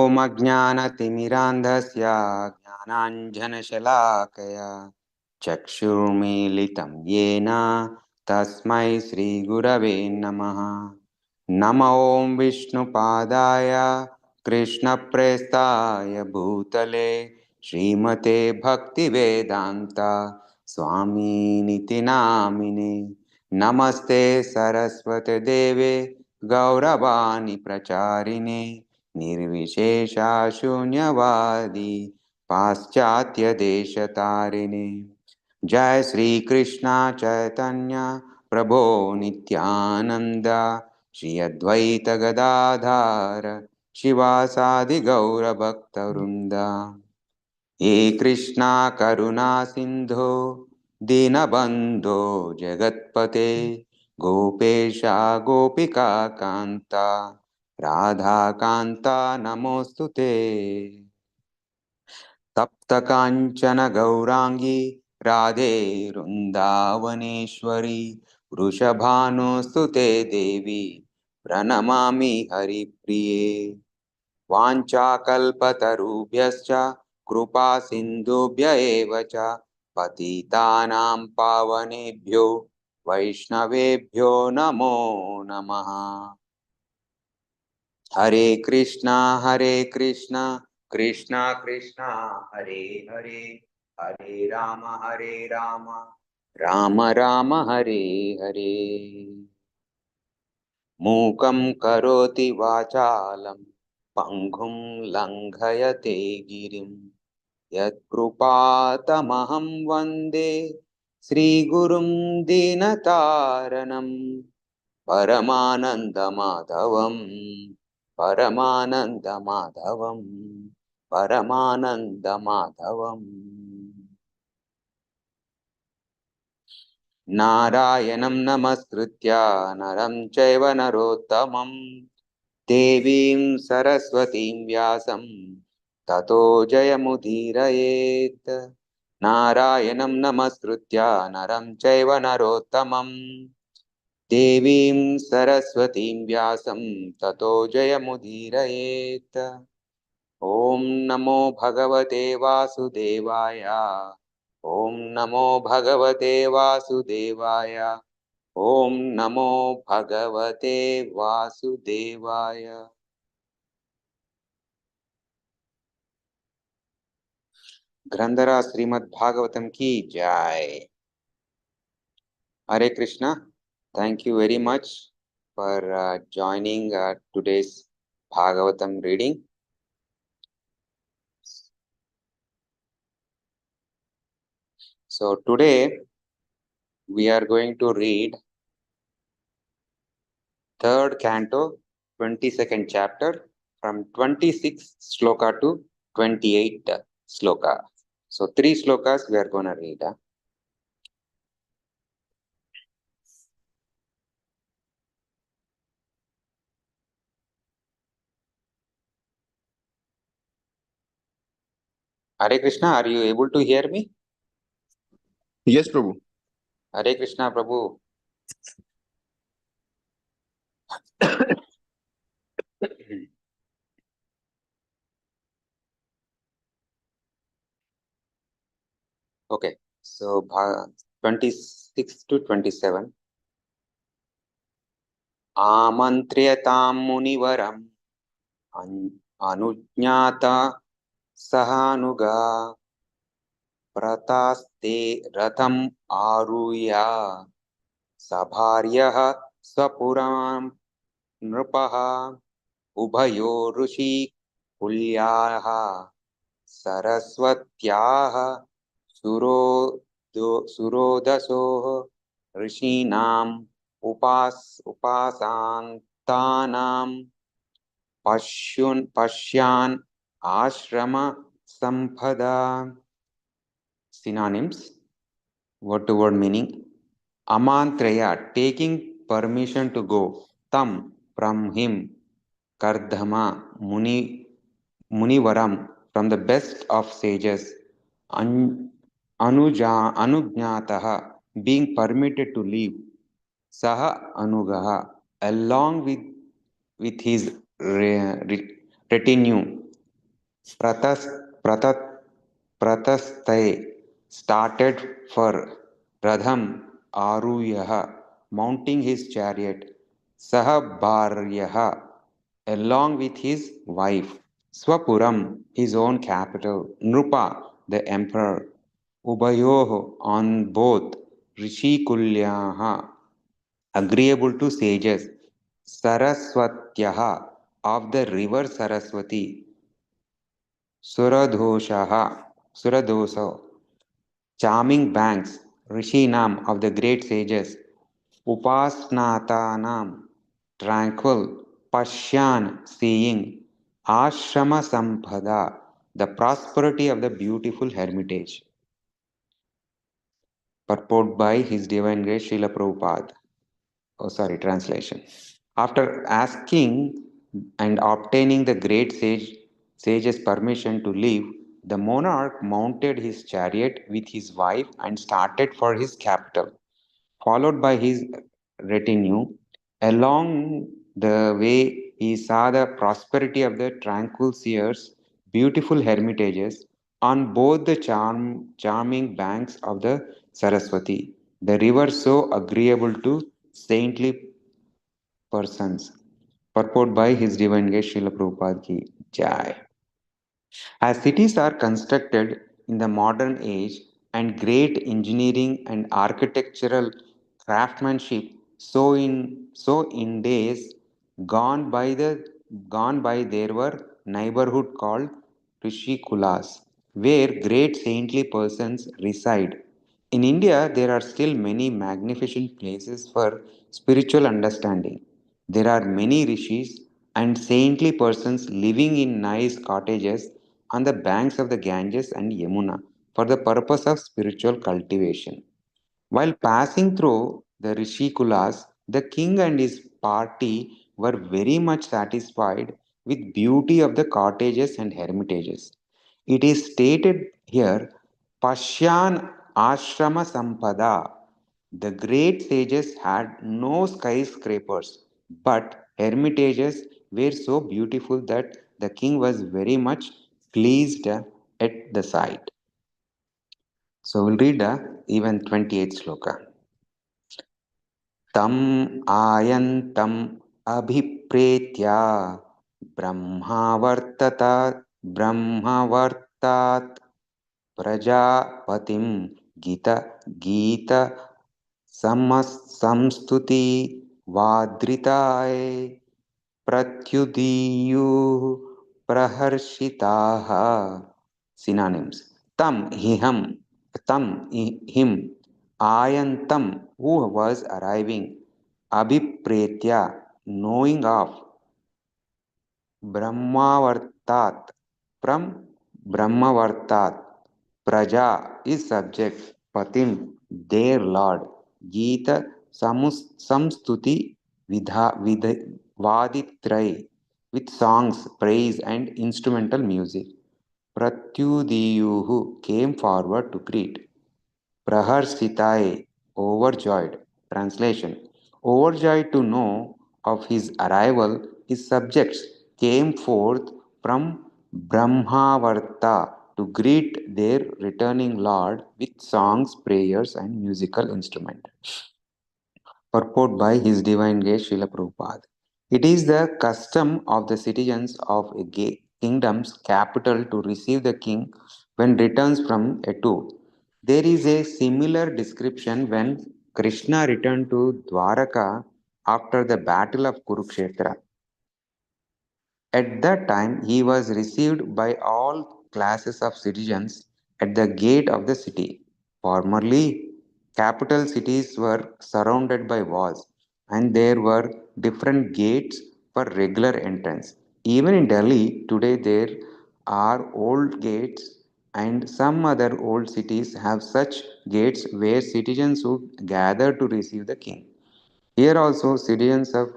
ॐ अज्ञानतिमिरान्धस्य ज्ञानाञ्जनशलाकया चक्षुर्मीलितं येन तस्मै श्रीगुरवे नमः। नमो ॐ विष्णुपादाय कृष्णप्रेष्ठाय भूतले श्रीमते भक्तिवेदान्ता स्वामिनिति नामिने। नमस्ते सरस्वती देवे गौरवाणी प्रचारिणे निर्विशेषा शून्यवादी पाश्चात्य देशतारिणे। जय श्री कृष्णा चैतन्य प्रभो नित्यानंद श्री अद्वैत गदाधार शिवासादि गौर भक्तवृंद। हे कृष्णा करुणा सिंधो दीनबंधो जगत्पते गोपेशा गोपिका कांता राधा कांता नमोस्तुते। तप्त कांचन गौरांगी राधे वृंदावनेश्वरी वृषभानुस्तुते देवी प्रणमामि हरिप्रिये। वाञ्छाकल्पतरुभ्यश्च कृपा सिन्धुभ्य एव च पतितानां पावनेभ्यो वैष्णवेभ्यो नमो नमः। हरे कृष्णा कृष्णा कृष्णा हरे हरे हरे राम राम राम हरे हरे। मूकं करोति वाचालं पङ्गुं लङ्घयते गिरिं यत्कृपातमहं वन्दे श्रीगुरुं दीनतारणं परमानन्दमाधवं परमानन्दमाधवं परमानन्दमाधवम्। नारायणं नमस्कृत्य नरं चैव नरोत्तमं देवीं सरस्वतीं व्यासं ततो जयमुदीरयेत्। नारायणं नमस्कृत्य नरं चैव नरोत्तमं देवीं सरस्वतीं व्यासं ततो जयमुदीरयेत्। ॐ नमो भगवते वासुदेवाय ॐ नमो भगवते वासुदेवाय ॐ नमो भगवते वासुदेवाय। ग्रंथरा श्रीमद् भागवतम की जय। हरे Krishna. Thank you very much for joining today's Bhagavatam reading. So today we are going to read third canto, 22nd chapter from 26th sloka to 28th sloka. So 3 slokas we are going to read. Hare Krishna, are you able to hear me? Yes, Prabhu. Hare Krishna, Prabhu. Okay, so 26 to 27. आमन्त्र्यतां मुनिवरम् अनुज्ञाता सहानुगा प्रतास्ते रथम् आरुह्य सभार्यः स्वपुरां नृपः उभयो ऋषि कुल्याः सरस्वत्याः सुरोदसोः ऋषीणाम् उपासान्तानां पश्यान् आश्रम संपदा. Synonyms, word to word meaning. Amantraya, taking permission to go. Tam, from him. Kardhama, Munivaram, from the best of sages. Anujnataha, being permitted to leave. Saha Anugaha, along with his retinue. Pratas, Pratat, Pratasthai started for Radham Aruyaha, mounting his chariot, Sahabharyaha, along with his wife, Swapuram, his own capital, Nrupa, the emperor, Ubayoho on both, Rishikulyaha, agreeable to sages, Saraswatyaha, of the river Saraswati, Suradoso, charming banks, Rishinam of the great sages, Upasnatanam, tranquil, Pashyan, seeing, Ashrama Sampada, the prosperity of the beautiful hermitage. Purport by His Divine Grace Srila Prabhupada. Translation. After asking and obtaining the great sage's permission to leave, the monarch mounted his chariot with his wife and started for his capital, followed by his retinue. Along the way, he saw the prosperity of the tranquil seers, beautiful hermitages on both the charming banks of the Saraswati, the river so agreeable to saintly persons. Purport by His Divine Grace Srila Prabhupada ki Jai. As cities are constructed in the modern age and great engineering and architectural craftsmanship, so in days gone by there were neighborhood called Rishikulas, where great saintly persons reside. In India, there are still many magnificent places for spiritual understanding. There are many rishis and saintly persons living in nice cottages on the banks of the Ganges and Yamuna for the purpose of spiritual cultivation. While passing through the Rishikulas, the king and his party were very much satisfied with beauty of the cottages and hermitages. It is stated here, Pashyan Ashrama Sampada. The great sages had no skyscrapers, but hermitages were so beautiful that the king was very much pleased at the sight. So we'll read even 28th sloka. तम् आयन्तम् अभिप्रेत्य ब्रह्मावर्तत ब्रह्मवर्तात् प्रजापतिं गीत गीत संस्तुति वाद्रिताय प्रत्युदीयुः प्रहर्षिताः synonyms tam him ayantam who was arriving abhipretya knowing of brahmavartat from brahmavartat praja is subject patim their lord gita samstuti vaditray with songs praise and instrumental music. Pratyudiyuhu came forward to greet. Praharsitai, overjoyed. Translation. Overjoyed to know of his arrival, his subjects came forth from Brahmavarta to greet their returning Lord with songs, prayers, and musical instruments. Purport by His Divine Grace Srila Prabhupada. It is the custom of the citizens of a kingdom's capital to receive the king when returns from a tour. There is a similar description when Krishna returned to Dwaraka after the battle of Kurukshetra. At that time, he was received by all classes of citizens at the gate of the city. Formerly, capital cities were surrounded by walls, and there were different gates for regular entrance. Even in Delhi, today there are old gates, and some other old cities have such gates where citizens would gather to receive the king. Here also, citizens of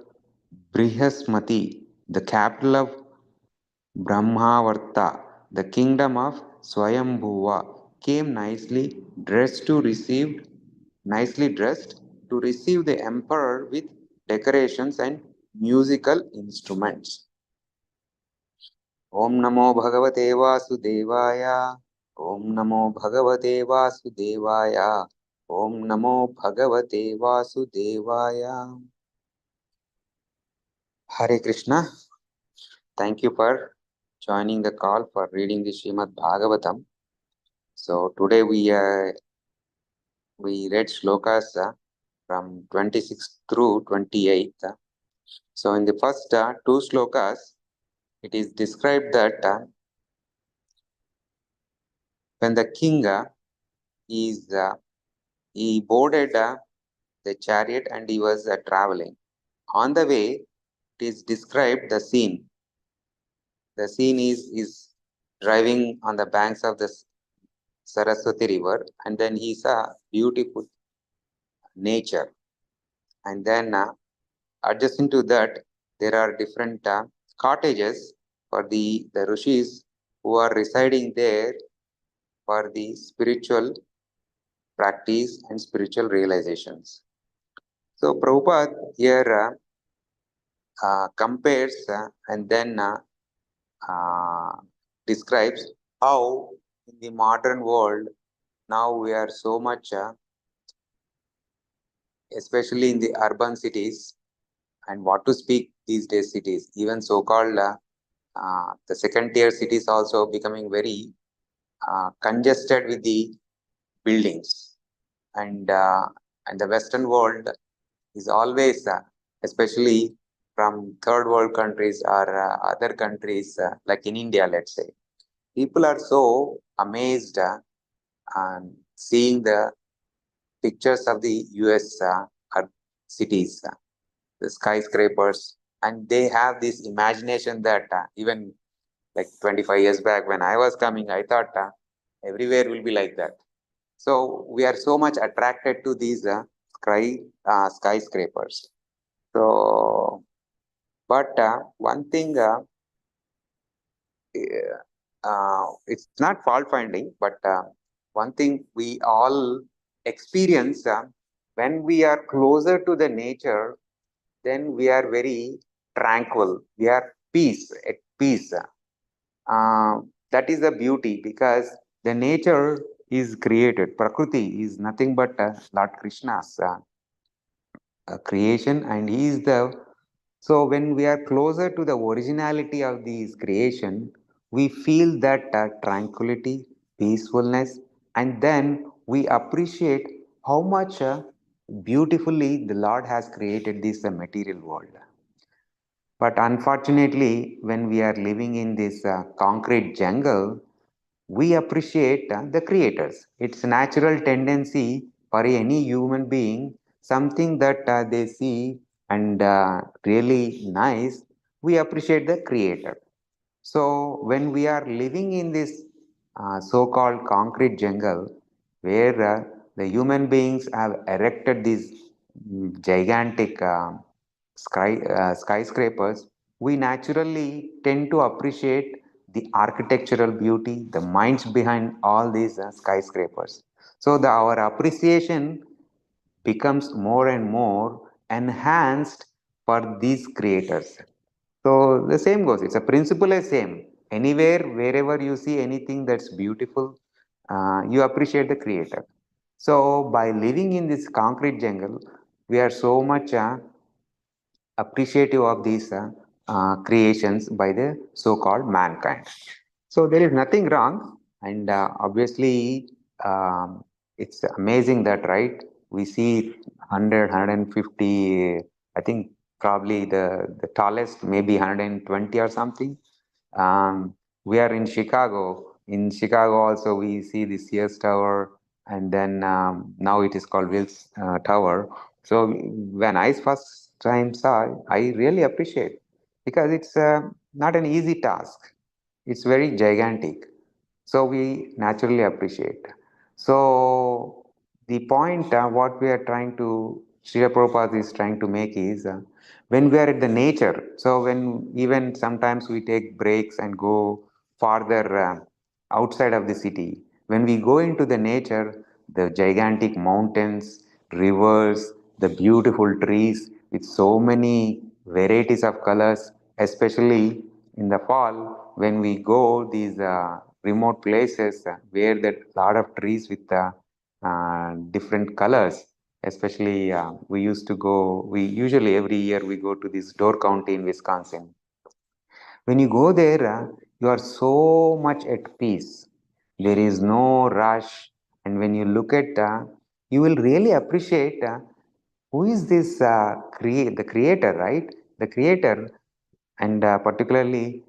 Brihaspati, the capital of Brahmavarta, the kingdom of Swayambhuva, came nicely dressed to receive the emperor with decorations and musical instruments. Om Namo Bhagavate Vasudevaya. Om Namo Bhagavate Vasudevaya. Om Namo Bhagavate Vasudevaya. Hare Krishna. Thank you for joining the call for reading the Srimad Bhagavatam. So today we read shlokas from 26 through 28. So in the first two shlokas, it is described that when the king is he boarded the chariot and he was traveling. On the way, it is described the scene. The scene is driving on the banks of the Saraswati River, and then he saw beautiful nature. And then adjacent to that, there are different cottages for the rishis who are residing there for the spiritual practice and spiritual realizations. So Prabhupada here compares and then uh, describes how in the modern world now we are so much, especially in the urban cities, and what to speak these days cities, even so-called the second tier cities also becoming very congested with the buildings, and uh, and the Western world is always, especially from third world countries or other countries like in India, let's say, people are so amazed seeing the pictures of the US cities, the skyscrapers, and they have this imagination that even like 25 years back when I was coming, I thought everywhere will be like that. So we are so much attracted to these skyscrapers. So, but one thing, it's not fault finding, but one thing we all experience when we are closer to the nature, then we are very tranquil. We are at peace. That is the beauty because the nature is created. Prakriti is nothing but Lord Krishna's creation, and he is the. So when we are closer to the originality of these creation, we feel that tranquility, peacefulness, and then we appreciate how much beautifully the Lord has created this material world. But unfortunately, when we are living in this concrete jungle, we appreciate the creators. It's a natural tendency for any human being, something that they see and really nice, we appreciate the creator. So when we are living in this so-called concrete jungle, where the human beings have erected these gigantic skyscrapers, we naturally tend to appreciate the architectural beauty, the minds behind all these skyscrapers. So our appreciation becomes more and more enhanced for these creators. So the same goes. It's a principle is same. Anywhere, wherever you see anything that's beautiful, you appreciate the creator. So by living in this concrete jungle, we are so much appreciative of these creations by the so-called mankind. So there is nothing wrong, and obviously it's amazing that right we see 100, I think probably the tallest maybe 120 or something. We are in Chicago. In Chicago also we see the Sears Tower, and then now it is called Wills Tower. So when I first time saw, I really appreciate because it's not an easy task. It's very gigantic. So we naturally appreciate. So the point what we are trying to, Srila Prabhupada is trying to make is when we are at the nature, so when even sometimes we take breaks and go farther outside of the city, when we go into the nature, the gigantic mountains, rivers, the beautiful trees with so many varieties of colors, especially in the fall, when we go these remote places where there lot of trees with different colors, especially we used to go, we usually every year we go to this Door County in Wisconsin. When you go there, you are so much at peace. There is no rush, and when you look at, you will really appreciate who is this the creator, right? The creator, and particularly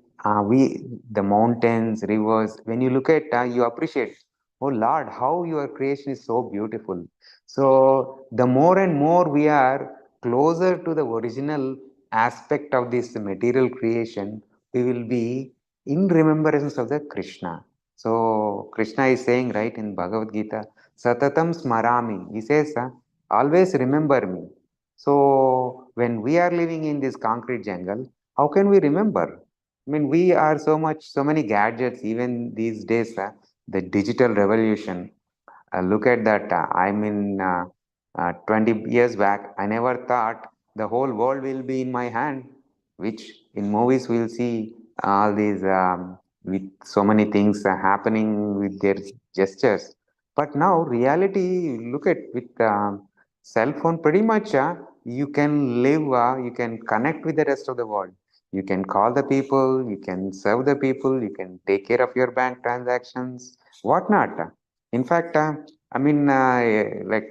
we the mountains, rivers. When you look at, you appreciate, oh Lord, how your creation is so beautiful. So the more and more we are closer to the original aspect of this material creation, we will be in remembrance of the Krishna. So Krishna is saying, right, in Bhagavad Gita, Satatam Smarami. He says, always remember me. So when we are living in this concrete jungle, how can we remember? I mean, we are so many gadgets, even these days, the digital revolution. Look at that. I mean, 20 years back, I never thought the whole world will be in my hand, which in movies we'll see all these with so many things happening with their gestures. But now, reality, look at with cell phone, pretty much you can live, you can connect with the rest of the world. You can call the people, you can serve the people, you can take care of your bank transactions, whatnot. In fact, I mean, like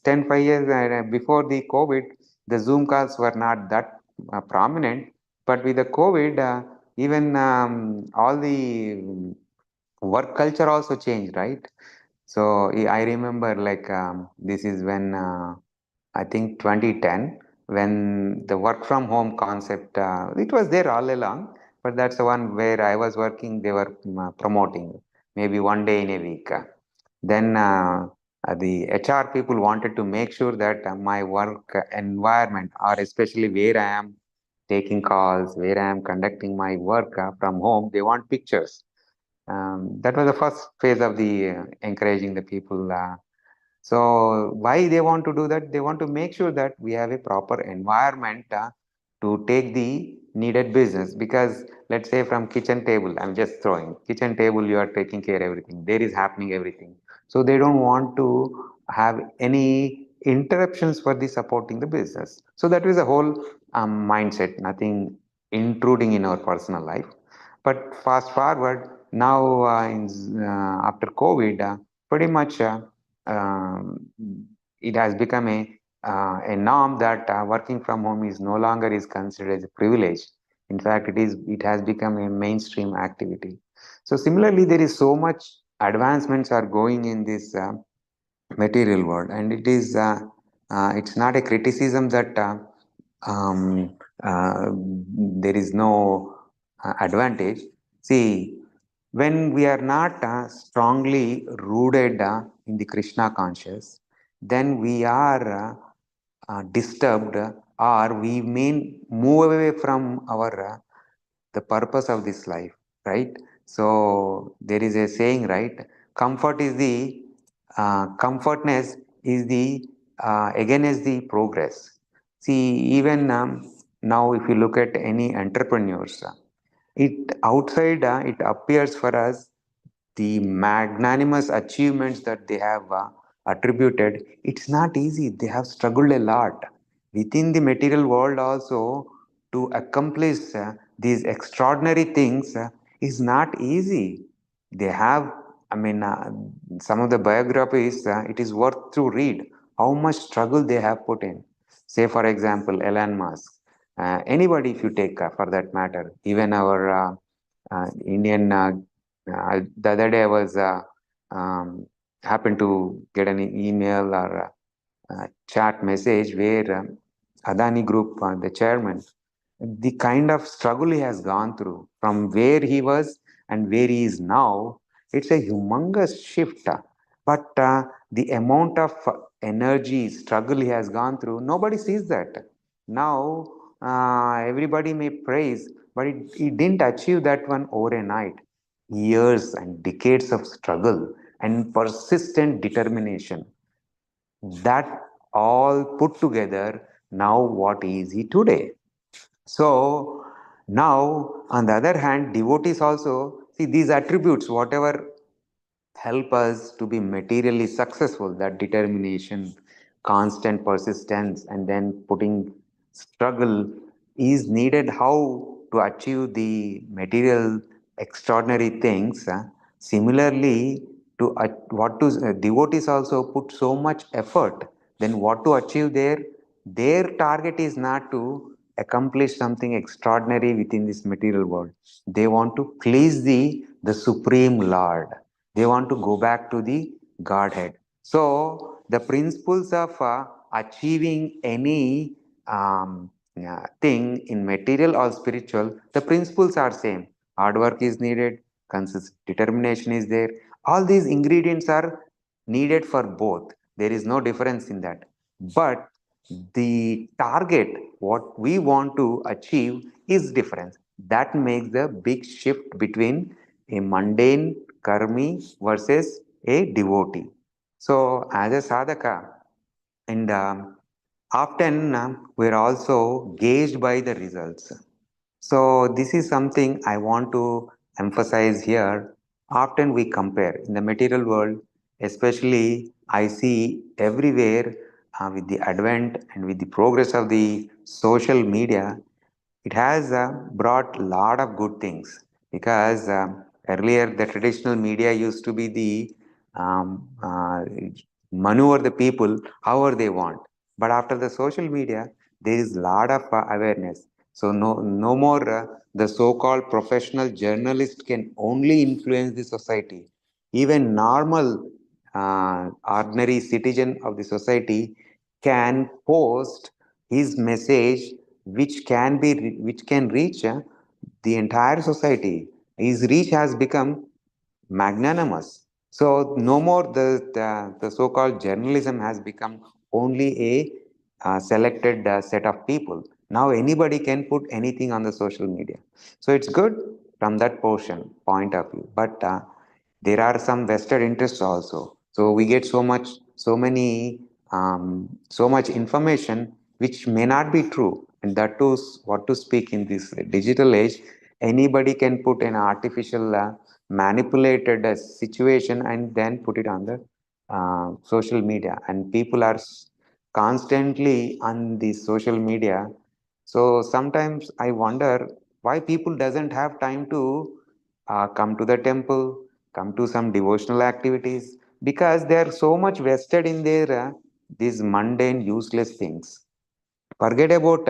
5 years before the COVID, the Zoom calls were not that prominent. But with the COVID, even all the work culture also changed, right? So I remember like this is when I think 2010, when the work from home concept, it was there all along, but that's the one where I was working, they were promoting maybe one day in a week. Then the HR people wanted to make sure that my work environment, or especially where I am taking calls, where I am conducting my work from home, they want pictures. That was the first phase of the encouraging the people. So why they want to do that? They want to make sure that we have a proper environment to take the needed business. Because let's say from kitchen table, I'm just throwing kitchen table, you are taking care of everything. There is happening everything. So they don't want to have any interruptions for the supporting the business. So that was a whole mindset, nothing intruding in our personal life. But fast forward now, after COVID, pretty much um, it has become a norm that working from home is no longer is considered as a privilege. In fact, it has become a mainstream activity. So similarly, there is so much advancements are going in this material world, and it's not a criticism that um, there is no advantage. See, when we are not strongly rooted in the Krishna conscious, then we are disturbed, or we may move away from our the purpose of this life, right? So there is a saying, right? Comfort is the comfortness is the again is the progress. See, even now, if you look at any entrepreneurs, it outside it appears for us the magnanimous achievements that they have attributed. It's not easy. They have struggled a lot within the material world also. To accomplish these extraordinary things is not easy. They have, I mean, some of the biographies, it is worth to read how much struggle they have put in. Say, for example, Elon Musk. Anybody, if you take for that matter, even our Indian. The other day, I was happened to get an email or chat message where Adani Group, the chairman, the kind of struggle he has gone through from where he was and where he is now, it's a humongous shift. But the amount of energy, struggle he has gone through, nobody sees that. Now, everybody may praise, but he didn't achieve that one over a night. Years and decades of struggle and persistent determination, that all put together, now what is he today? So Now, on the other hand, devotees also see these attributes, whatever help us to be materially successful, that determination, constant persistence, and then putting struggle is needed how to achieve the material extraordinary things. Similarly, to what to devotees also put so much effort, then what to achieve there, their target is not to accomplish something extraordinary within this material world. They want to please the supreme lord. They want to go back to the godhead. So the principles of achieving any thing in material or spiritual, the principles are same. Hard work is needed, determination is there, all these ingredients are needed for both. There is no difference in that. But the target, what we want to achieve, is different. That makes the big shift between a mundane karmi versus a devotee. So, as a sadhaka, and often we're also gauged by the results. So, this is something I want to emphasize here. Often we compare in the material world, especially I see everywhere with the advent and with the progress of the social media, it has brought a lot of good things because earlier the traditional media used to be the maneuver the people however they want. But after the social media, there is a lot of awareness. So no more the so-called professional journalist can only influence the society. Even normal, ordinary citizen of the society can post his message, which can reach the entire society. His reach has become magnanimous. So no more the so-called journalism has become only a selected set of people. Now anybody can put anything on the social media. So it's good from that portion point of view. But there are some vested interests also. So we get so much information which may not be true. And that too, what to speak in this digital age, anybody can put an artificial manipulated situation and then put it on the social media, and people are constantly on the social media. So sometimes I wonder why people doesn't have time to come to the temple, come to some devotional activities, because they are so much vested in their these mundane useless things. Forget about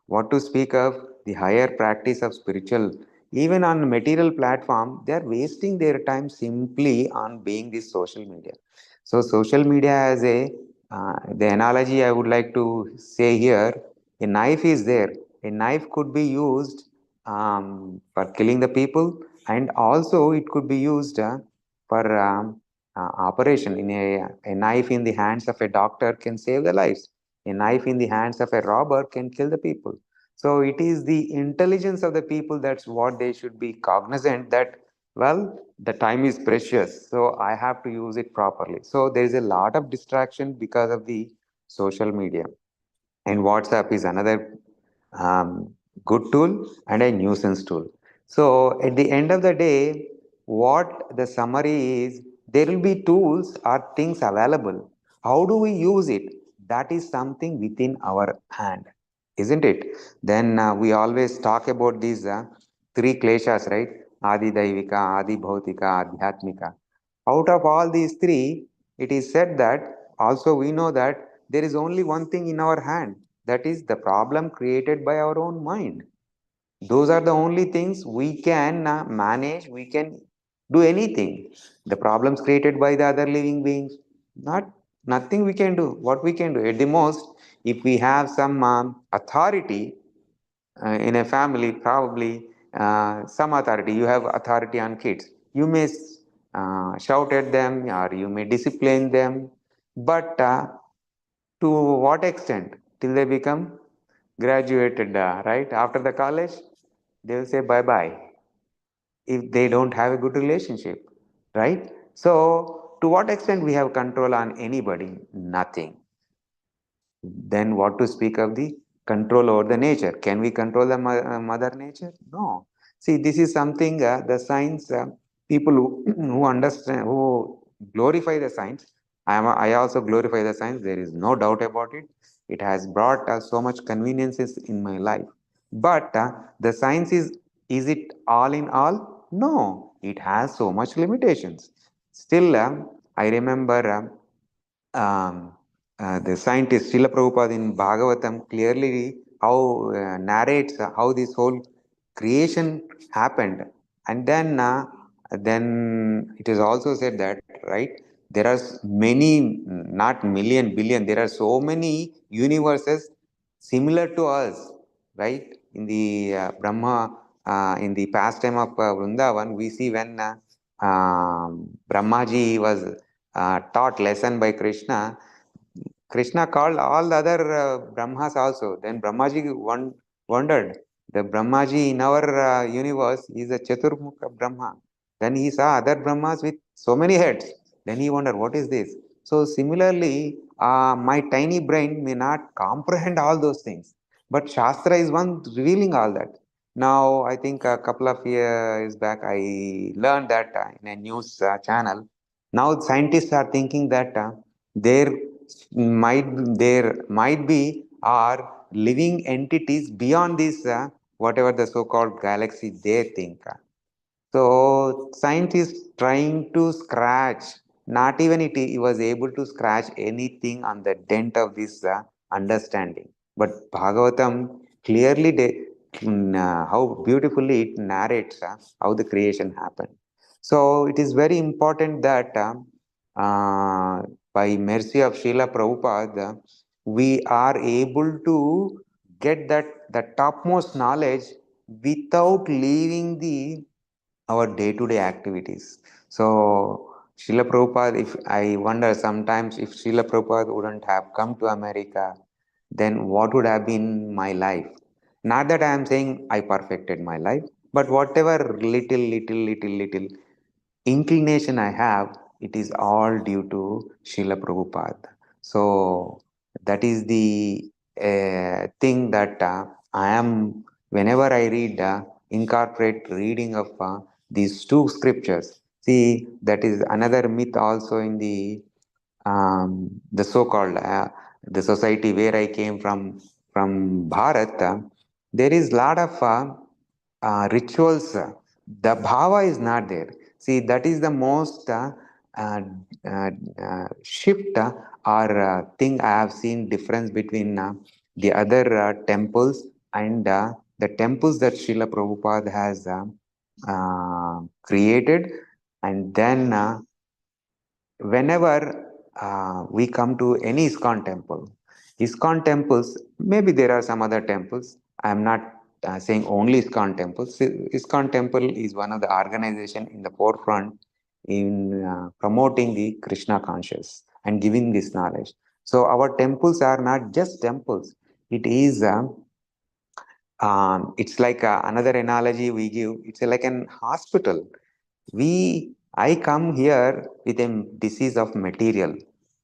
what to speak of the higher practice of spiritual. Even on material platform, they are wasting their time simply on being this social media. So social media has the analogy I would like to say here, a knife is there. A knife could be used for killing the people, and also it could be used for operation. A knife in the hands of a doctor can save the lives. A knife in the hands of a robber can kill the people. So it is the intelligence of the people that's what they should be cognizant that, well, the time is precious, so I have to use it properly. So there is a lot of distraction because of the social media. And WhatsApp is another good tool and a nuisance tool. So at the end of the day, what the summary is, there will be tools or things available. How do we use it? That is something within our hand, isn't it? Then we always talk about these three kleshas, right? Adi Daivika, Adi Bhautika, Adhyatmika. Out of all these three, it is said that also we know that there is only one thing in our hand, that is the problem created by our own mind. Those are the only things we can manage, we can do anything. The problems created by the other living beings, not nothing we can do. What we can do at the most, if we have some authority in a family, probably some authority, you have authority on kids, you may shout at them or you may discipline them, but to what extent? Till they become graduated, right? After the college, they will say bye bye if they don't have a good relationship, right? So, to what extent we have control on anybody? Nothing. Then what to speak of the control over the nature. Can we control the mother nature? No. See, this is something the science people who understand, who glorify the science. I also glorify the science. There is no doubt about it. It has brought so much conveniences in my life. But the science is it all in all? No, it has so much limitations. Still, I remember the scientist Srila Prabhupada in Bhagavatam clearly how narrates how this whole creation happened, and then it is also said that, right, there are many, not million, billion, there are so many universes similar to us, right? In the Brahma, in the pastime of Vrindavan, we see when Brahmaji was taught lesson by Krishna. Krishna called all the other Brahmas also. Then Brahmaji wondered, the Brahmaji in our universe is a Chaturmukha Brahma. Then he saw other Brahmas with so many heads. Then he wondered, what is this? So similarly, my tiny brain may not comprehend all those things. But Shastra is one revealing all that. Now, I think a couple of years back, I learned that in a news channel. Now, scientists are thinking that there there might be are living entities beyond this whatever the so-called galaxy they think. So science is trying to scratch, not even he was able to scratch anything on the dent of this understanding. But Bhagavatam clearly how beautifully it narrates how the creation happened. So it is very important that uh, by mercy of Srila Prabhupada, we are able to get that the topmost knowledge without leaving the our day-to-day activities. So Srila Prabhupada, if I wonder sometimes if Srila Prabhupada wouldn't have come to America, then what would have been my life? Not that I am saying I perfected my life, but whatever little inclination I have, it is all due to Srila Prabhupada. So that is the thing that I am, whenever I read, incorporate reading of these two scriptures. See, that is another myth also in the so-called the society where I came from Bharat. There is lot of rituals. The bhava is not there. See, that is the most uh, uh, shift or thing I have seen difference between the other temples and the temples that Srila Prabhupada has created, and then whenever we come to any ISKCON temples, maybe there are some other temples. I am not saying only ISKCON temples. ISKCON temple is one of the organization in the forefront in promoting the Krishna conscious and giving this knowledge. So our temples are not just temples. It is it's like another analogy we give. It's like an hospital. I come here with a disease of material,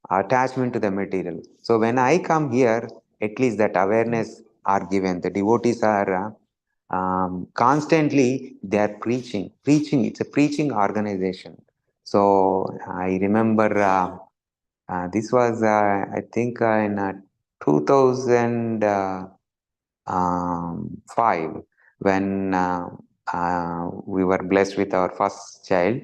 attachment to the material. So when I come here, at least that awareness are given. The devotees are constantly they are preaching. It's a preaching organization. So I remember this was I think in 2000. 5 when we were blessed with our first child.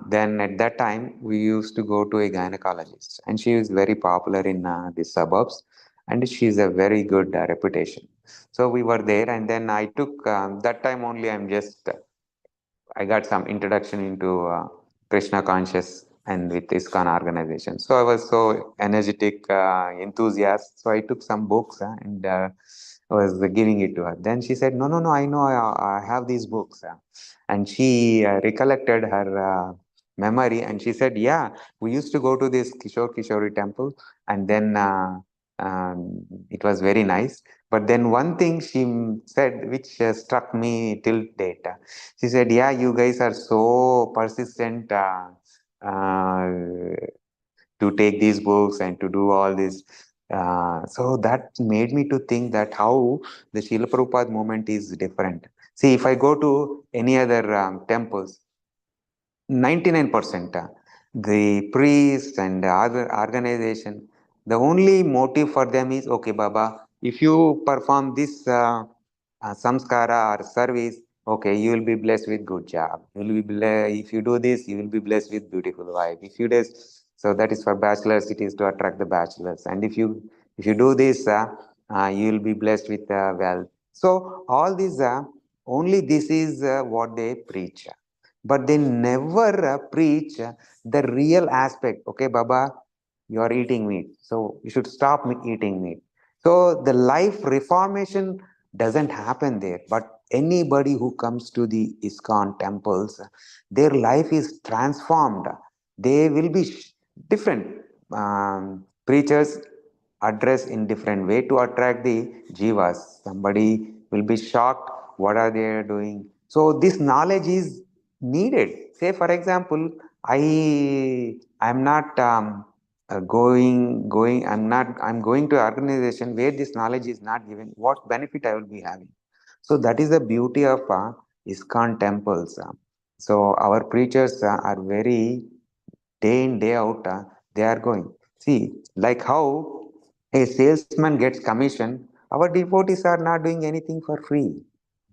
Then at that time we used to go to a gynecologist, and she is very popular in the suburbs, and she is a very good reputation. So we were there, and then I took that time only. I got some introduction into Krishna conscious and with ISKCON organization. So I was so energetic, enthusiast. So I took some books and I was giving it to her. Then she said, "No, no, no. I know. I have these books." And she recollected her memory, and she said, "Yeah, we used to go to this Kishori temple, and then it was very nice. But then one thing she said, which struck me till date." She said, "Yeah, you guys are so persistent uh, to take these books and to do all this." So that made me to think that how the Srila Prabhupada movement is different. See, if I go to any other temples, 99% the priests and other organization, the only motive for them is, okay, Baba, if you perform this samskara or service, okay, you will be blessed with good job. You will be if you do this, you will be blessed with beautiful wife. If you do, so that is for bachelors, it is to attract the bachelors. And if you do this, you will be blessed with wealth. So all these, only this is what they preach, but they never preach the real aspect. Okay, Baba, you are eating meat, so you should stop eating meat. So the life reformation doesn't happen there. But anybody who comes to the ISKCON temples, their life is transformed. They will be different. Preachers address in different way to attract the jivas. Somebody will be shocked, what are they doing? So this knowledge is needed. Say for example, I'm not I'm going to an organization where this knowledge is not given. What benefit I will be having? So that is the beauty of ISKCON temples. So our preachers are very day in day out, they are going. See, like how a salesman gets commission, our devotees are not doing anything for free.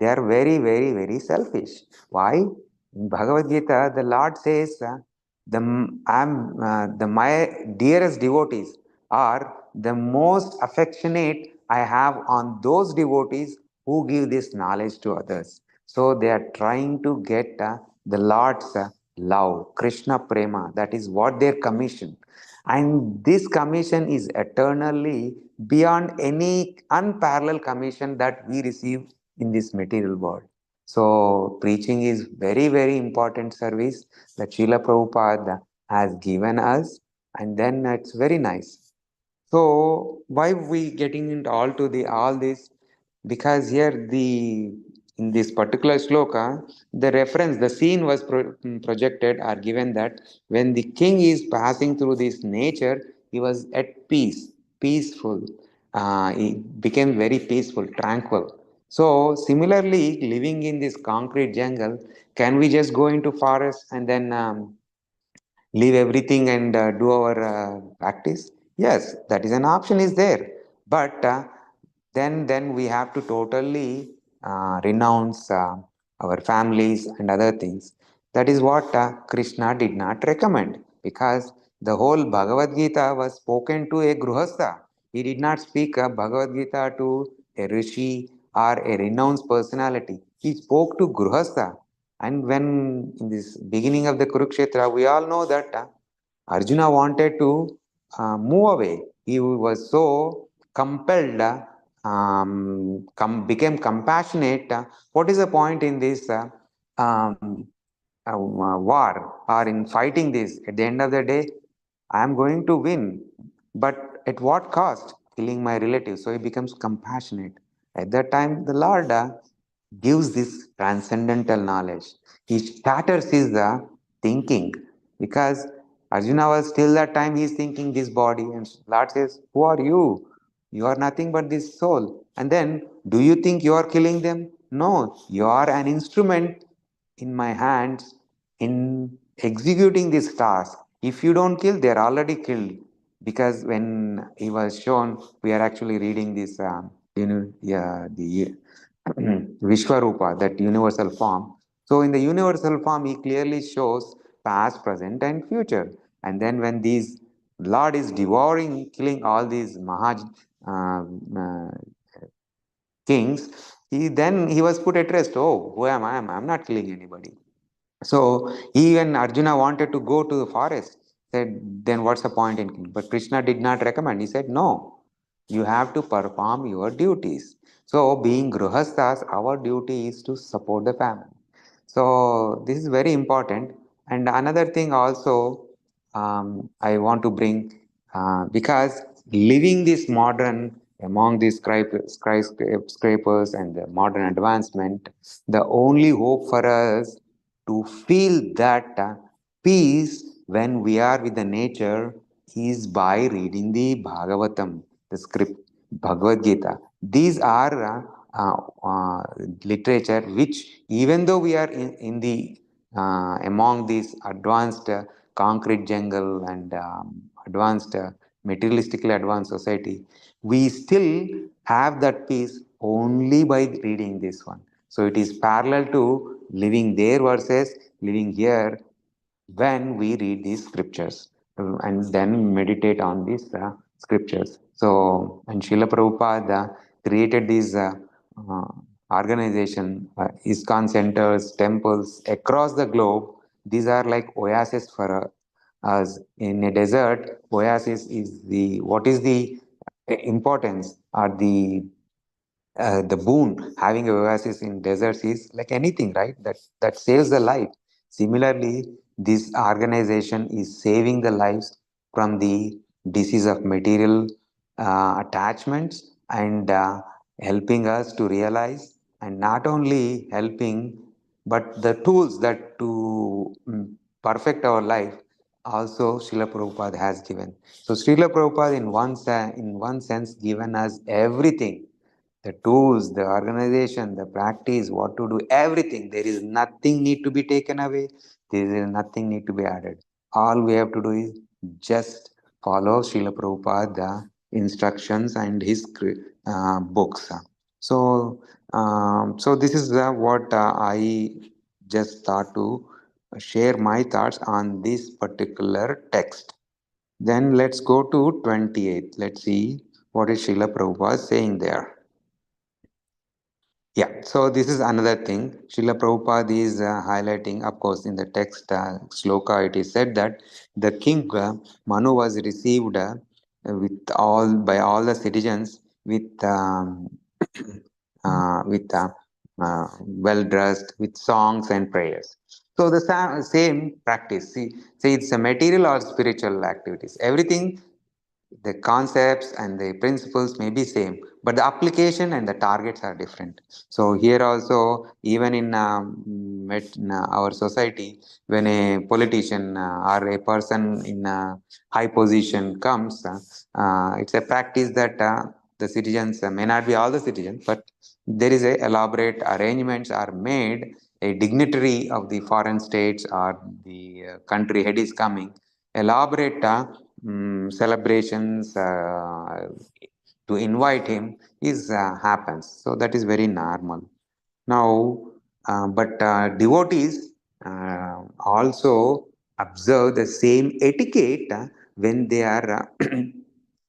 They are very, very, very selfish. Why? In Bhagavad Gita, the Lord says, the my dearest devotees are the most affectionate I have on those devotees who give this knowledge to others. So they are trying to get the Lord's love, Krishna Prema. That is what their commission. And this commission is eternally beyond any unparalleled commission that we receive in this material world. So preaching is very, very important service that Srila Prabhupada has given us, and then it's very nice. So why we getting into all this? Because here the in this particular sloka, the reference, the scene was projected or given that when the king is passing through this nature, he was at peace, peaceful. He became very peaceful, tranquil. So similarly, living in this concrete jungle, can we just go into forest and then leave everything and do our practice? Yes, that is an option is there. But then we have to totally renounce our families and other things. That is what Krishna did not recommend, because the whole Bhagavad Gita was spoken to a Gruhastha. He did not speak Bhagavad Gita to a Rishi or a renounced personality. He spoke to Gruhastha. And when in this beginning of the Kurukshetra, we all know that Arjuna wanted to move away. He was so compelled, became compassionate. What is the point in this um, war or in fighting this? At the end of the day, I am going to win, but at what cost? Killing my relatives. So he becomes compassionate. At that time, the Lord gives this transcendental knowledge. He shatters his thinking, because Arjuna was still that time he is thinking this body, and Lord says, "Who are you? You are nothing but this soul." And then, do you think you are killing them? No, you are an instrument in my hands in executing this task. If you don't kill, they are already killed. Because when he was shown, we are actually reading this, yeah, the Vishwarupa, that universal form. So in the universal form, he clearly shows past, present, and future. And then when these Lord is devouring, killing all these uh, uh, kings, he was put at rest. Oh, who am I? I'm not killing anybody. So even Arjuna wanted to go to the forest, said, then what's the point in killing? But Krishna did not recommend. He said, no, you have to perform your duties. So being Gruhasthas, our duty is to support the family. So this is very important. And another thing also, I want to bring, because living this modern among these skyscrapers and the modern advancement, the only hope for us to feel that peace when we are with the nature is by reading the Bhagavatam. the script, Bhagavad Gita. These are literature which, even though we are in the among these advanced concrete jungle and advanced materialistically advanced society, we still have that peace only by reading this one. So it is parallel to living there versus living here when we read these scriptures and then meditate on these scriptures. So, and Srila Prabhupada created these uh, organization, ISKCON centers, temples across the globe. These are like oasis for us. In a desert, oasis is the, what is the importance or the boon having a oasis in deserts is like anything, right? That saves the life. Similarly, this organization is saving the lives from the disease of material attachments and helping us to realize, and not only helping, but the tools that to perfect our life also Srila Prabhupada has given. So Srila Prabhupada in one sense given us everything, the tools, the organization, the practice, what to do, everything. There is nothing need to be taken away. There is nothing need to be added. All we have to do is just follow Srila Prabhupada instructions and his books. So this is what I just thought to share my thoughts on this particular text. Then let's go to 28. Let's see what is Srila Prabhupada saying there. Yeah, so this is another thing. Srila Prabhupada is highlighting, of course, in the text sloka, it is said that the king Manu was received with all by all the citizens with well dressed, with songs and prayers. So the same practice. See, it's a material or spiritual activities. Everything, the concepts and the principles may be same, but the application and the targets are different. So here also, even in our society, when a politician or a person in a high position comes, it's a practice that the citizens may not be all the citizens, but there is a elaborate arrangements are made. A dignitary of the foreign states or the country head is coming, elaborate celebrations to invite him is happens. So that is very normal. Now, but devotees also observe the same etiquette when they are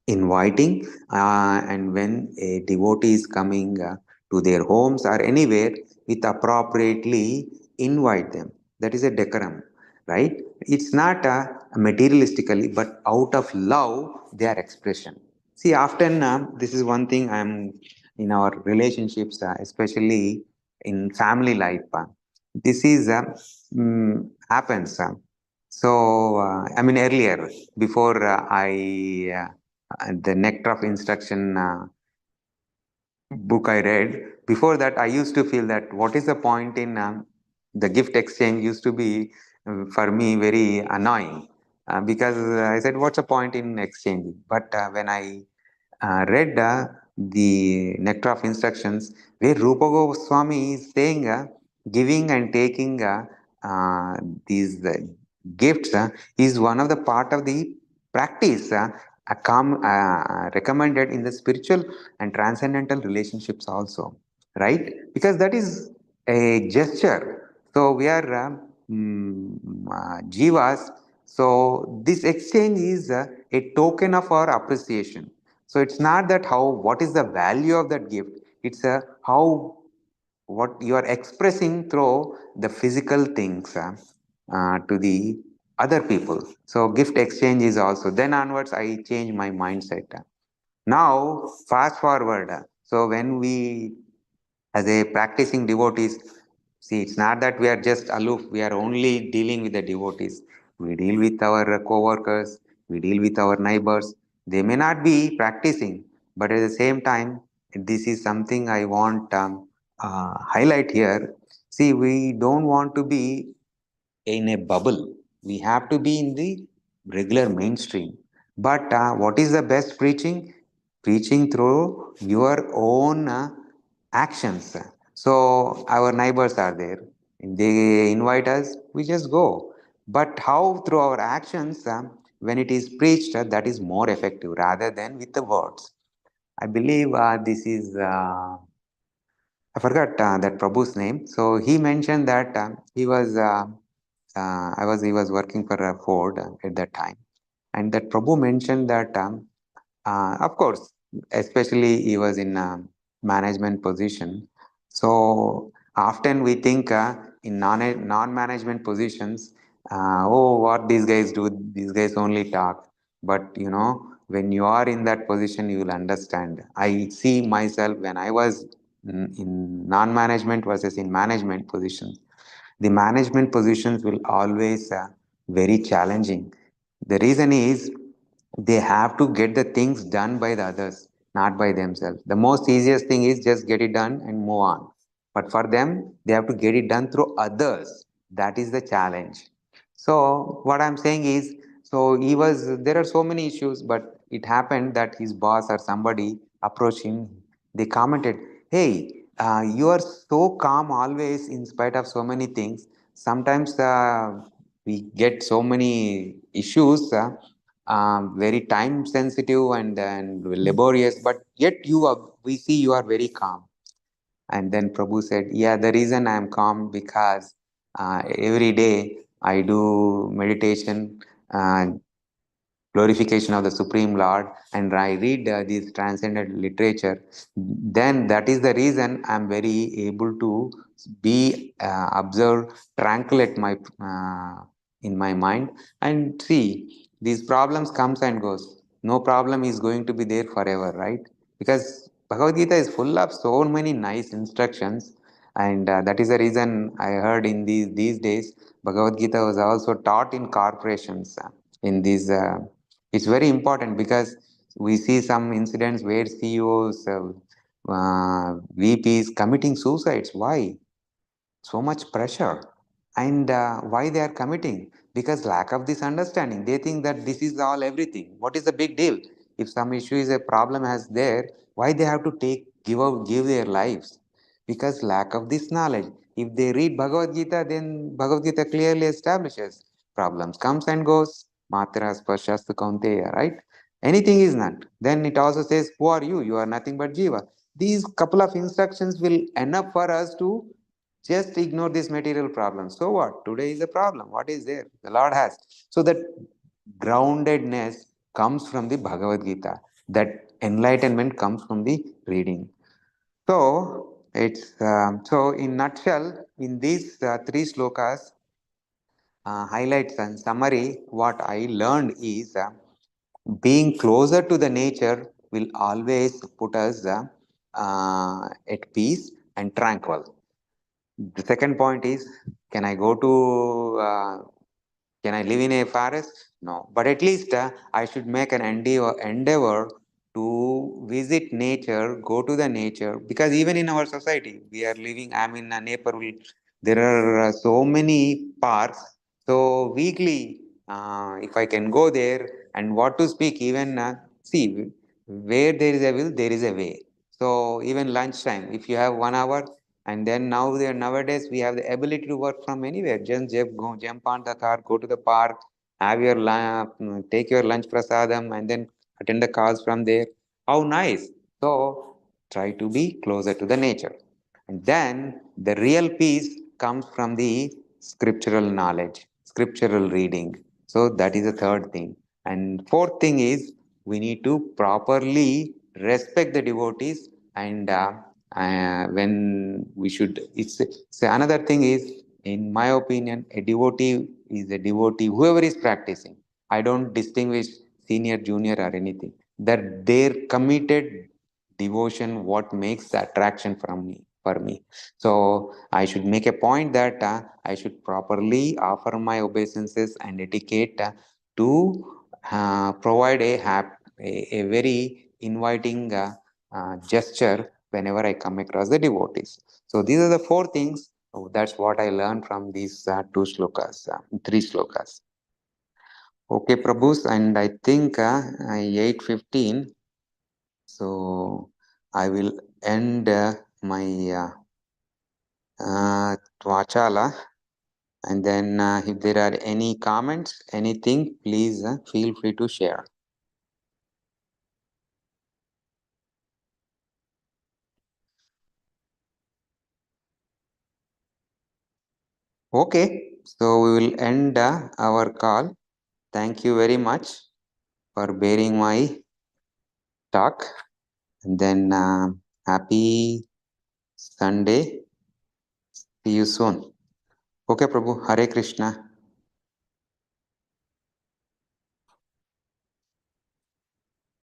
inviting and when a devotee is coming to their homes or anywhere, with appropriately invite them. That is a decorum, right? It's not materialistically, but out of love, their expression. See, often this is one thing I'm in our relationships, especially in family life. This is happens. I mean, earlier, before the Nectar of Instruction book I read, before that, I used to feel that what is the point in the gift exchange used to be for me very annoying because I said, what's the point in exchanging? But when I read the Nectar of Instructions, where Rupa Goswami is saying giving and taking uh, these gifts is one of the part of the practice recommended in the spiritual and transcendental relationships also, right? Because that is a gesture. So we are jivas. So this exchange is a token of our appreciation. So it's not that how what is the value of that gift. It's how what you are expressing through the physical things to the other people. So gift exchange is also. Then onwards, I change my mindset. Now, fast forward. So when we as a practicing devotees, see, it's not that we are just aloof, we are only dealing with the devotees. We deal with our co-workers, we deal with our neighbors. They may not be practicing, but at the same time, this is something I want highlight here. See, we don't want to be in a bubble. We have to be in the regular mainstream. But what is the best preaching? preaching through your own actions. So our neighbors are there. They invite us, we just go. But how through our actions, when it is preached, that is more effective rather than with the words. I believe this is I forgot that Prabhu's name. So he mentioned that he was he was working for Ford at that time, and that Prabhu mentioned that of course, especially he was in a management position. So often we think in non management positions, oh, what these guys do, these guys only talk. But when you are in that position, you will understand. I see myself when I was in non management versus in management positions. The management positions will always very challenging. The reason is they have to get the things done by the others, not by themselves. The most easiest thing is just get it done and move on. But for them, they have to get it done through others. That is the challenge. So what I'm saying is, so he was there are so many issues, but it happened that his boss or somebody approached him. They commented, "Hey, you are so calm always in spite of so many things. Sometimes we get so many issues." Very time sensitive and laborious, but yet we see you are very calm. And then Prabhu said, yeah, the reason I am calm because every day I do meditation, uh, glorification of the Supreme Lord, and I read this transcendent literature, then that is the reason I'm very able to be observe tranquil at my in my mind and see these problems comes and goes. No problem is going to be there forever, right? Because Bhagavad Gita is full of so many nice instructions, and that is the reason I heard in these days Bhagavad Gita was also taught in corporations in these. It's very important because we see some incidents where CEOs, VPs committing suicides. Why? So much pressure. And why they are committing? Because lack of this understanding. They think that this is all everything. What is the big deal? If some issue is a problem as there, why they have to give their lives? Because lack of this knowledge. If they read Bhagavad Gita, then Bhagavad Gita clearly establishes problems comes and goes. Matra sparshastha kaunteya, right? Anything is not. Then it also says, who are you? You are nothing but jiva. These couple of instructions will enough for us to just ignore this material problem. So what? Today is a problem. What is there? The Lord has. So that groundedness comes from the Bhagavad Gita. That enlightenment comes from the reading. So it's so in nutshell, in these three slokas, highlights and summary, what I learned is being closer to the nature will always put us at peace and tranquil. The second point is, can I go to, can I live in a forest? No, but at least I should make an endeavor to visit nature, go to the nature, because even in our society, we are living, I'm in a neighborhood, there are so many parks. So weekly, if I can go there and what to speak, even see, where there is a will, there is a way. So even lunchtime, if you have 1 hour, and then nowadays we have the ability to work from anywhere. Just jump on the car, go to the park, have your take your lunch prasadam, and then attend the calls from there. How nice! So try to be closer to the nature, and then the real peace comes from the scriptural knowledge, scriptural reading. So that is the third thing, and fourth thing is we need to properly respect the devotees and. When we should it's so another thing is in my opinion a devotee is a devotee whoever is practicing. I don't distinguish senior junior or anything, that their committed devotion what makes the attraction from me for me. So I should make a point that I should properly offer my obeisances and etiquette to provide a very inviting gesture whenever I come across the devotees. So these are the four things. Oh, that's what I learned from these three slokas. Okay, Prabhus, and I think 8:15. So I will end my Twachala, and then if there are any comments, anything, please feel free to share. Okay, so we will end our call. Thank you very much for bearing my talk. And then happy Sunday. See you soon. Okay, Prabhu. Hare Krishna.